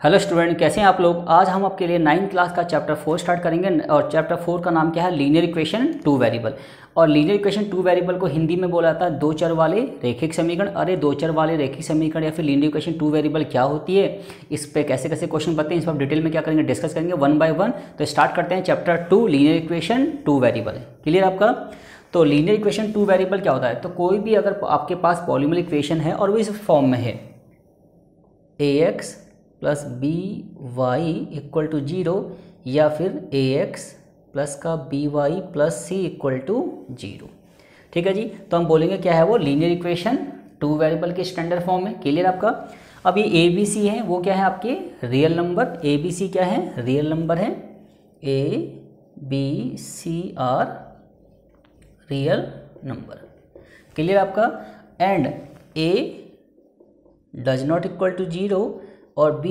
Hello student, कैसे हैं आप लोग। आज हम आपके लिए 9th क्लास का चैप्टर 4 स्टार्ट करेंगे और चैप्टर 4 का नाम क्या है, लीनियर इक्वेशन टू वेरिएबल। और लीनियर इक्वेशन टू वेरिएबल को हिंदी में बोला जाता है दो चर वाले रैखिक समीकरण। अरे दो चर वाले रैखिक समीकरण या फिर लीनियर इक्वेशन टू वेरिएबल क्या होती है, इस पे कैसे कैसे क्वेश्चन बनते हैं, इस पर डिटेल में क्या करेंगे, डिस्कस करेंगे वन बाय वन। तो स्टार्ट करते हैं chapter 2 linear equation two variable. Clear आपका। तो लीनियर इक्वेशन टू वेरिएबल क्या होता है, तो कोई भी अगर आपके पास पॉलीनोमियल इक्वेशन है और वो इस फॉर्म में है ax plus b y equal to 0 या फिर ax प्लस का b y plus c equal to 0। ठीक है जी। तो हम बोलेंगे क्या है वो लीनियर इक्वेशन टू वेरिएबल के स्टैंडर्ड फॉर्म में। क्लियर आपका। अब ये ए बी सी है वो क्या है आपके real number. A B C क्या है, रियल नंबर है। A B C are real number. Clear आपका। And A does not equal to 0 और b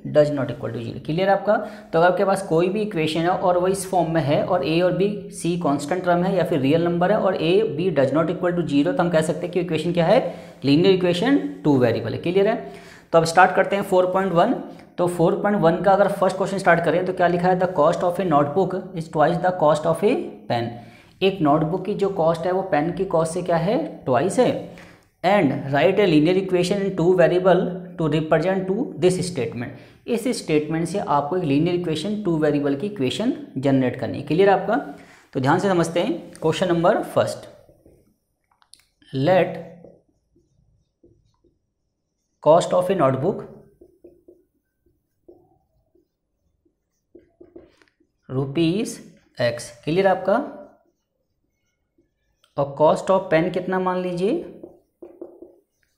does not equal to 0। Clear आपका। तो अगर आपके पास कोई भी इक्वेशन है और वो इस फॉर्म में है और a और b c कांस्टेंट टर्म है या फिर रियल नंबर है और a b does not equal to 0, तो हम कह सकते हैं कि इक्वेशन क्या है, लीनियर इक्वेशन टू वेरिएबल है। क्लियर है। तो अब स्टार्ट करते हैं 4.1। तो 4.1 का अगर फर्स्ट क्वेश्चन स्टार्ट करें तो क्या लिखा है, the cost of a notebook is twice the cost of a pen. एक नोटबुक की जो कॉस्ट है वो पेन की कॉस्ट से क्या है, ट्वाइस है। And write a linear equation in two variable to represent to this statement. इस स्टेटमेंट से आपको एक लीनियर इक्वेशन टू वेरिएबल की इक्वेशन जनरेट करनी है। क्लियर आपका। तो ध्यान से समझते हैं question number first. Let cost of a notebook rupees x. Clear आपका। और कॉस्ट ऑफ पेन कितना मान लीजिए,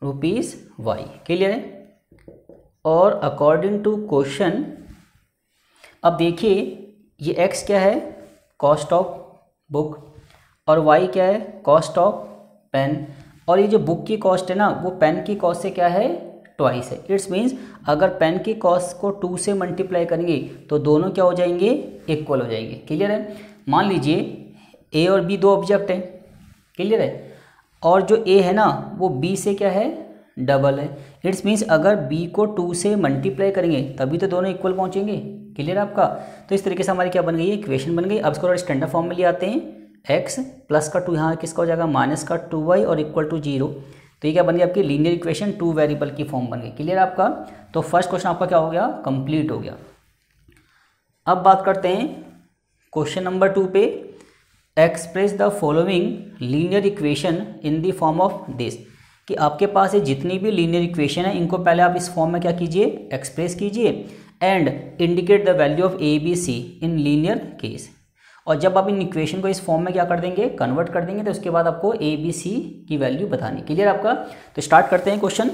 रुपीज वाई। क्लियर है। और अकॉर्डिंग टू क्वेश्चन, अब देखिए ये x क्या है, कॉस्ट ऑफ बुक, और y क्या है, कॉस्ट ऑफ पेन। और ये जो बुक की कॉस्ट है ना वो पेन की कॉस्ट से क्या है, ट्वाइस है। इट्स मीन्स अगर पेन की कॉस्ट को 2 से मल्टीप्लाई करेंगे तो दोनों क्या हो जाएंगे, इक्वल हो जाएंगे। क्लियर है। मान लीजिए a और b दो ऑब्जेक्ट हैं। क्लियर है। और जो a है ना वो b से क्या है, डबल है। इट्स मीन्स अगर b को 2 से मल्टीप्लाई करेंगे तभी तो दोनों इक्वल पहुंचेंगे। क्लियर आपका। तो इस तरीके से हमारी क्या बन गई है, इक्वेशन बन गई। अब इसको स्टैंडर्ड फॉर्म में ले आते हैं। x प्लस का 2 यहाँ किसका हो जाएगा, माइनस का 2y और इक्वल टू 0। तो ये क्या बन गई आपकी लीनियर इक्वेशन टू वेरिएबल की फॉर्म बन गई। क्लियर आपका। तो फर्स्ट क्वेश्चन आपका क्या हो गया, कंप्लीट हो गया। अब बात करते हैं क्वेश्चन नंबर 2 पे। Express the following linear equation in the form of this. कि आपके पास ये जितनी भी लीनियर इक्वेशन है इनको पहले आप इस फॉर्म में क्या कीजिए, एक्सप्रेस कीजिए। And indicate the value of a B c in linear case. और जब आप इन इक्वेशन को इस फॉर्म में क्या कर देंगे, कन्वर्ट कर देंगे, तो उसके बाद आपको ए बी सी की वैल्यू बतानी। क्लियर आपका। तो स्टार्ट करते हैं क्वेश्चन।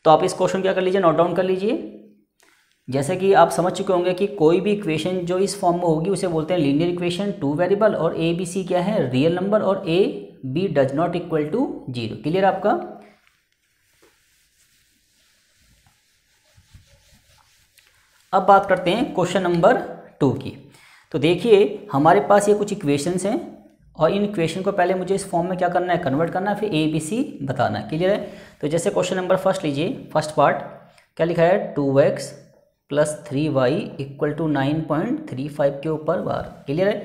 तो आप इस क्वेश्चन क्या कर लीजिए, नोट डाउन कर लीजिए। जैसे कि आप समझ चुके होंगे कि कोई भी इक्वेशन जो इस फॉर्म में होगी उसे बोलते हैं लीनियर इक्वेशन टू वेरिएबल, और ए बी सी क्या है, रियल नंबर, और a b does not equal to 0। Clear आपका। अब बात करते हैं क्वेश्चन नंबर 2 की। तो देखिए हमारे पास ये कुछ इक्वेशंस हैं और इन इक्वेशन को पहले मुझे इस फॉर्म में क्या करना है, कन्वर्ट करना है, फिर ए बी सी बताना है। क्लियर है। तो जैसे क्वेश्चन नंबर फर्स्ट लीजिए, फर्स्ट पार्ट क्या लिखा है, 2x plus 3y equal to 9.35 के ऊपर बार। क्लियर है।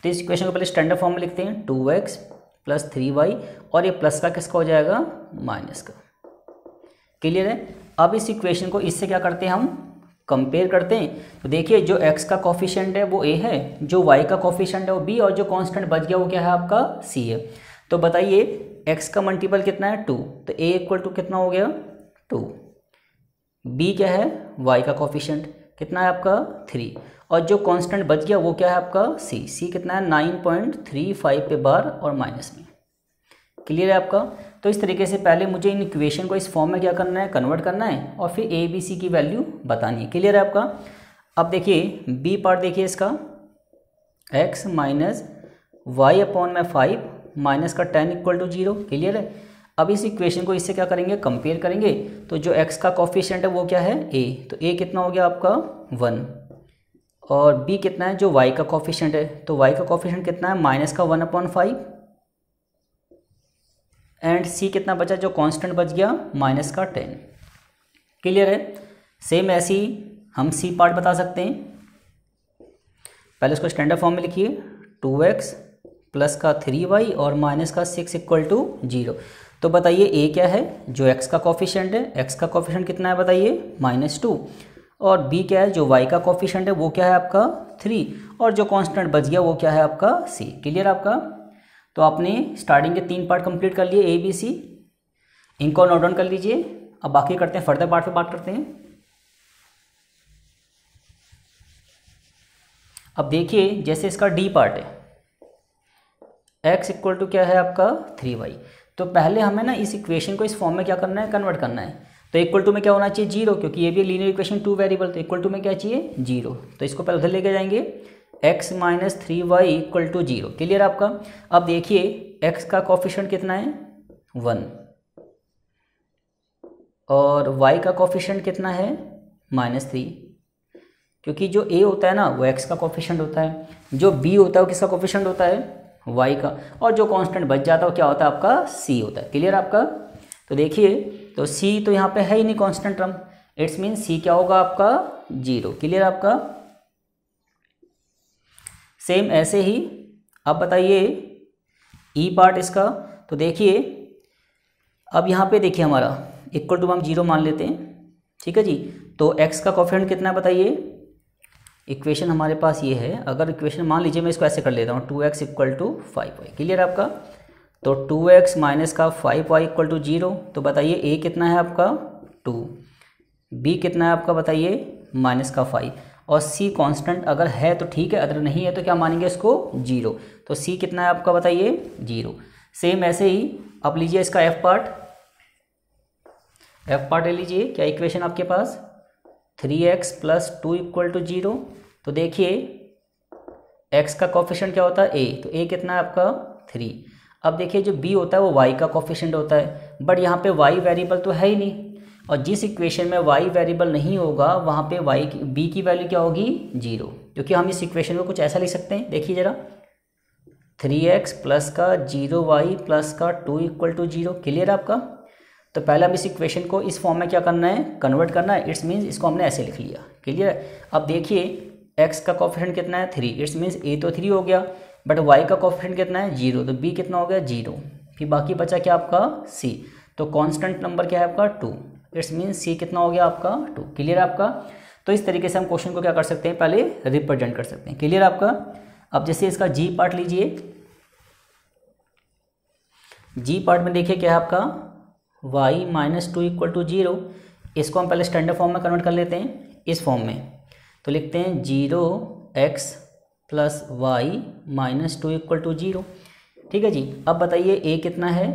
तो इस इक्वेशन को पहले स्टैंडर्ड फॉर्म में लिखते हैं, 2x प्लस 3y और ये प्लस का किसका हो जाएगा, माइनस का। क्लियर है। अब इस इक्वेशन को इससे क्या करते हैं, हम कंपेयर करते हैं। तो देखिए जो x का कॉफिशिएंट है वो a है, जो y का कॉफिशिएंट है वो b, और जो कांस्टेंट बच गया वो क्या है आपका c है। तो बताइए x का मल्टीपल कितना है, 2, तो a इक्वल टू कितना हो गया, 2। b क्या है, y का कॉफिशिएंट कितना है आपका 3, और जो कांस्टेंट बच गया वो क्या है आपका c कितना है 9.35 पे बार और माइनस में। क्लियर है आपका। तो इस तरीके से पहले मुझे इन इक्वेशन को इस फॉर्म में क्या करना है, कन्वर्ट करना है, और फिर ए बी सी की वैल्यू बतानी है। क्लियर है आपका। अब देखिए बी पार्ट देखिए इसका, x माइनस वाई अपॉन में 5 माइनस का 10 इक्वल टू 0। क्लियर है। अब इस इक्वेशन को इससे क्या करेंगे, कंपेयर करेंगे। तो जो x का कॉफिशिएंट है वो क्या है, a, तो a कितना हो गया आपका 1, और b कितना है, जो y का कॉफिशिएंट है, तो y का कॉफिशिएंट कितना है, माइनस का 1/5, एंड c कितना बचा, जो कांस्टेंट बच गया, माइनस का 10। क्लियर है। सेम ऐसे ही हम सी पार्ट बता सकते हैं। पहले उसको स्टैंडर्ड फॉर्म में लिखिए, 2x प्लस का 3y और माइनस का 6 इक्वल टू 0। तो बताइए ए क्या है, जो x का कॉफिशिएंट है, x का कॉफिशिएंट कितना है बताइए, -2। और b क्या है, जो y का कॉफिशिएंट है वो क्या है आपका 3, और जो कांस्टेंट बच गया वो क्या है आपका c। क्लियर आपका। तो आपने स्टार्टिंग के 3 पार्ट कंप्लीट कर लिए, a b c, इनको नोट डाउन कर लीजिए। अब बाकी करते हैं, फर्दर पार्ट पे बात करते हैं। अब देखिए जैसे इसका डी पार्ट है, x इक्वल टू क्या है आपका 3y। तो पहले हमें ना इस इक्वेशन को इस फॉर्म में क्या करना है, कन्वर्ट करना है। तो इक्वल टू में क्या होना चाहिए 0, क्योंकि ये भी लीनियर इक्वेशन 2 वेरिएबल, तो इक्वल टू में क्या चाहिए 0। तो इसको पहले उधर लेके जाएंगे, x minus 3y equal to 0। Clear आपका। अब देखिए x का कॉफिशिएंट कितना है 1, और y का कॉफिशिएंट कितना है -3, क्योंकि जो a होता है ना वो x का कॉफिशिएंट होता है, जो b होता है वो किसका कॉफिशिएंट होता है y का, और जो कांस्टेंट बच जाता है वो क्या होता है आपका c होता है। क्लियर आपका। तो देखिए तो c तो यहाँ पे है ही नहीं constant term, it's mean c क्या होगा आपका 0। क्लियर आपका। सेम ऐसे ही अब बताइए e पार्ट इसका। तो देखिए अब यहाँ पे देखिए हमारा इक्वल टू हम 0 मान लेते हैं, ठीक है जी। तो x का कॉफिशिएंट कितना है बताइए, इक्वेशन हमारे पास ये है। अगर इक्वेशन मान लीजिए मैं इसको ऐसे कर लेता हूँ, 2x equal to 5y। Clear आपका। तो 2x माइनस का 5y इक्वल टू 0। तो बताइए a कितना है आपका 2, b कितना है आपका बताइए माइनस का 5, और c कांस्टेंट अगर है तो ठीक है, अगर नहीं है तो क्या मानेंगे इसको 0। तो c कितना है आपका बताइए 0। सेम ऐसे ही अब लीजिए इसका f पार्ट ले लीजिए। क्या इक्वेशन आपके पास 3x प्लस 2 इक्वल टू 0। तो देखिए x का कॉफिशिएंट क्या होता है a, तो a कितना है आपका 3। अब देखिए जो b होता है वो y का कॉफिशिएंट होता है, बट यहाँ पे y वेरिएबल तो है ही नहीं, और जिस इक्वेशन में y वेरिएबल नहीं होगा वहाँ पे b की वैल्यू क्या होगी 0। क्योंकि हम इस इक्वेशन को कुछ ऐसा लिख सकते हैं, देखिए ज़रा 3x प्लस का 0y प्लस का 2 इक्वल टू 0। क्लियर आपका। तो पहले हम इस इक्वेशन को इस फॉर्म में क्या करना है, कन्वर्ट करना है। इट्स मीन्स इसको हमने ऐसे लिख लिया। क्लियर। अब देखिए x का कॉफिशिएंट कितना है 3, इट्स मीन्स a तो 3 हो गया, बट y का कॉफिशिएंट कितना है 0, तो b कितना हो गया 0। फिर बाकी बचा क्या आपका c, तो कांस्टेंट नंबर क्या है आपका 2, इट्स मीन्स c कितना हो गया आपका 2। क्लियर आपका। तो इस तरीके से हम क्वेश्चन को क्या कर सकते हैं, पहले रिप्रेजेंट कर सकते हैं। क्लियर आपका। अब जैसे इसका g पार्ट लीजिए, g पार्ट में देखिए क्या है आपका y माइनस 2 इक्वल टू 0। इसको हम पहले स्टैंडर्ड फॉर्म में कन्वर्ट कर लेते हैं इस फॉर्म में। तो लिखते हैं 0x plus y minus 2 equal to 0। ठीक है जी। अब बताइए a कितना है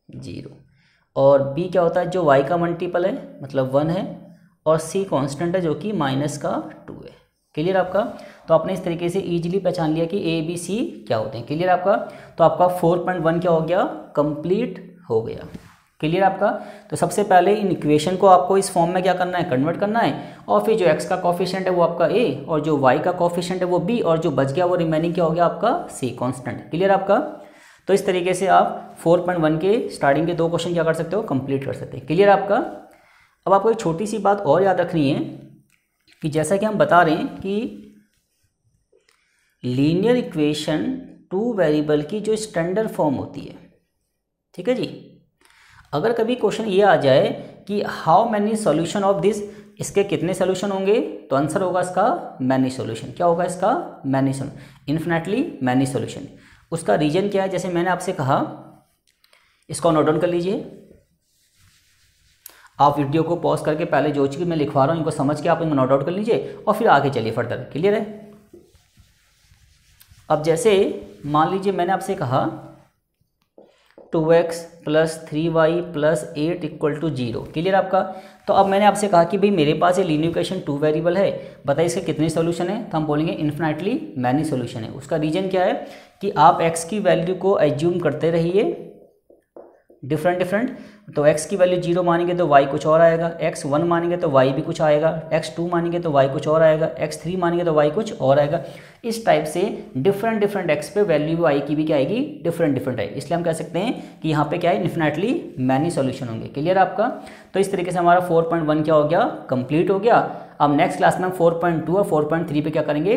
0, और b क्या होता है जो y का मल्टीपल है मतलब 1 है, और c कांस्टेंट है जो कि माइनस का 2 है। क्लियर आपका। तो आपने इस तरीके से इजीली पहचान लिया कि a b c क्या होते हैं। क्लियर आपका। तो आपका 4.1 क्या हो गया, कंप्लीट हो गया। क्लियर आपका। तो सबसे पहले इन इक्वेशन को आपको इस फॉर्म में क्या करना है, कन्वर्ट करना है, और फिर जो x का कॉफिशिएंट है वो आपका a, और जो y का कॉफिशिएंट है वो b, और जो बच गया वो रिमेनिंग क्या हो गया आपका c कांस्टेंट। क्लियर आपका। तो इस तरीके से आप 4.1 के स्टार्टिंग के 2 क्वेश्चन क्या कर सकते हो, कंप्लीट कर सकते हैं। क्लियर आपका। अब आपको एक छोटी सी बात और याद रखनी है कि जैसा कि हम बता रहे हैं कि लीनियर इक्वेशन 2 वेरिएबल की जो स्टैंडर्ड फॉर्म होती है, ठीक है जी, अगर कभी क्वेश्चन ये आ जाए कि how many solution of this, इसके कितने सॉल्यूशन होंगे, तो आंसर होगा इसका मैनी सॉल्यूशन। क्या होगा इसका many solution, infinitely many solution. उसका रीजन क्या है, जैसे मैंने आपसे कहा, इसको नोट डाउन कर लीजिए। आप वीडियो को पॉज करके पहले जो चीज़ मैं लिखवा रहा हूँ इनको समझ के आप इनको नोट आउट कर लीजिए और फिर आगे चलिए फर्दर। क्लियर है। अब जैसे मान लीजिए मैंने आपसे कहा 2x plus 3y plus 8 equal to 0। Clear आपका। तो अब मैंने आपसे कहा कि भाई मेरे पास ये लीनियर इक्वेशन 2 वेरिएबल है, बताइए इसके कितने सॉल्यूशन है, तो हम बोलेंगे इन्फिनेटली मैनी सॉल्यूशन है। उसका रीजन क्या है कि आप x की वैल्यू को एज्यूम करते रहिए डिफरेंट डिफरेंट। तो x की वैल्यू 0 मानेंगे तो y कुछ और आएगा, x1 मानेंगे तो y भी कुछ आएगा, x2 मानेंगे तो y कुछ और आएगा, x3 मानेंगे तो y कुछ और आएगा। इस टाइप से डिफरेंट डिफरेंट x पे वैल्यू y की भी क्या आएगी, डिफरेंट डिफरेंट है। इसलिए हम कह सकते हैं कि यहाँ पे क्या है, इन्फिनेटली मैनी सॉल्यूशन होंगे। क्लियर आपका? तो इस तरीके से हमारा 4.1 क्या हो गया, कंप्लीट हो गया। अब नेक्स्ट क्लास में हम 4.2 और 4.3 पे क्या करेंगे,